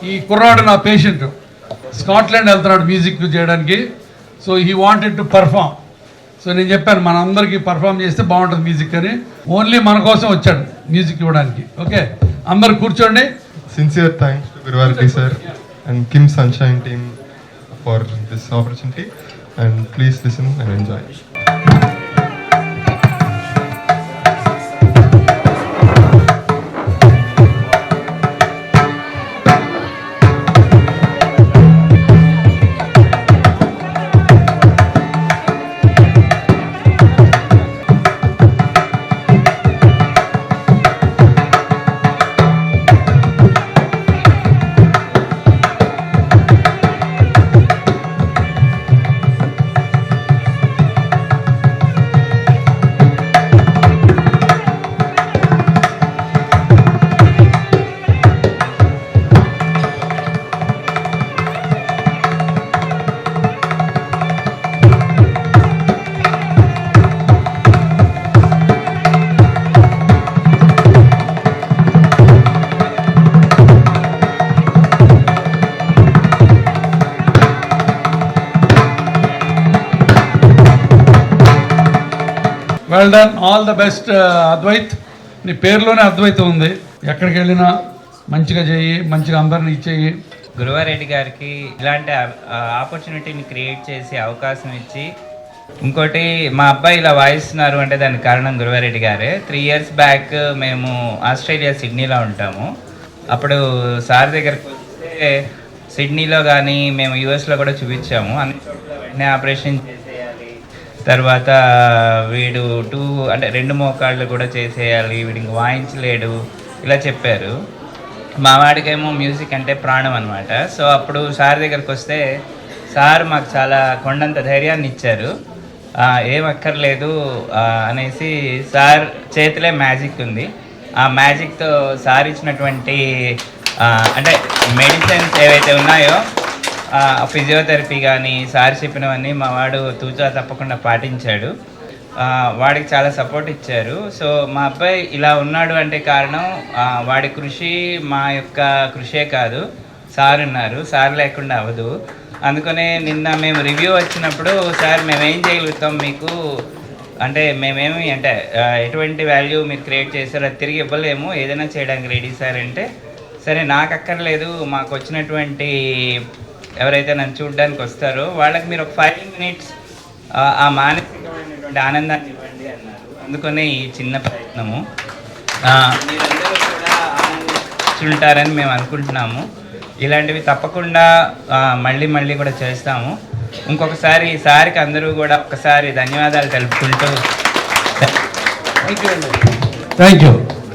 ఈ కుర్రాడు నా పేషెంట్, స్కాట్లాండ్ వెళ్తున్నాడు మ్యూజిక్ చేయడానికి. So he wanted to perform. So నేను చెప్పాను మన అందరికీ పర్ఫామ్ చేస్తే బాగుంటుంది మ్యూజిక్ అని. ఓన్లీ మన కోసం వచ్చాడు మ్యూజిక్ ఇవ్వడానికి. ఓకే, అందరు కూర్చోండి. Sincere thanks to Guruvarti sir and Kim Sunshine team for this opportunity, and please listen and enjoy. Well done, all the best Advait. నీ పేరులోనే అద్వైతం ఉంది. ఎక్కడికి వెళ్ళినా మంచిగా చేయి, మంచిగా అందరిని ఇచ్చేయి. గురువారెడ్డి గారికి ఇలాంటి ఆపర్చునిటీని క్రియేట్ చేసి అవకాశం ఇచ్చి, ఇంకోటి మా అబ్బాయి ఇలా వాయిస్తున్నారు అంటే దానికి కారణం గురువారెడ్డి గారే. 3 years బ్యాక్ మేము ఆస్ట్రేలియా సిడ్నీలో ఉంటాము. అప్పుడు సార్ దగ్గరకు వస్తే సిడ్నీలో కానీ మేము యూఎస్లో కూడా చూపించాము. అన్ని చోట్ల వెంటనే ఆపరేషన్ చేసేయాలి, తర్వాత వీడు 2 మోకాళ్ళు కూడా చేసేయాలి, వీడికి వాయించలేడు ఇలా చెప్పారు. మా వాడికేమో మ్యూజిక్ అంటే ప్రాణం అనమాట. సో అప్పుడు సార్ దగ్గరికి వస్తే సార్ మాకు చాలా కొండంత ధైర్యాన్ని ఇచ్చారు. ఏం అక్కర్లేదు అనేసి సార్ చేతిలో మ్యాజిక్ ఉంది. ఆ మ్యాజిక్తో సార్ ఇచ్చినటువంటి అంటే మెడిసిన్స్ ఏవైతే ఉన్నాయో ఫిజియోథెరపీ కానీ సార్ చెప్పినవన్నీ మా వాడు తూచా తప్పకుండా పాటించాడు. వాడికి చాలా సపోర్ట్ ఇచ్చారు. సో మా అబ్బాయి ఇలా ఉన్నాడు అంటే కారణం వాడి కృషి, మా యొక్క కృషే కాదు, సార్ ఉన్నారు. సార్ లేకుండా అవ్వదు. అందుకనే నిన్న మేము రివ్యూ వచ్చినప్పుడు సార్ మేమేం చేయగలుగుతాం మీకు అంటే మేమేమి అంటే ఎటువంటి వాల్యూ మీరు క్రియేట్ చేశారో అది తిరిగి ఇవ్వలేము, ఏదైనా చేయడానికి రెడీ సార్ అంటే, సరే నాకు అక్కర్లేదు, మాకు వచ్చినటువంటి ఎవరైతే నన్ను చూడడానికి వస్తారో వాళ్ళకి మీరు ఒక 5 minutes ఆ మానసికమైనటువంటి ఆనందాన్ని ఇవ్వండి అన్నారు. అందుకనే ఈ చిన్న ప్రయత్నము మీరందరూ కూడా ఆనందించుంటారని మేము అనుకుంటున్నాము. ఇలాంటివి తప్పకుండా మళ్ళీ కూడా చేస్తాము. ఇంకొకసారి ఈసారికి అందరూ కూడా ఒక్కసారి ధన్యవాదాలు తెలుపుకుంటూ థ్యాంక్ యూ.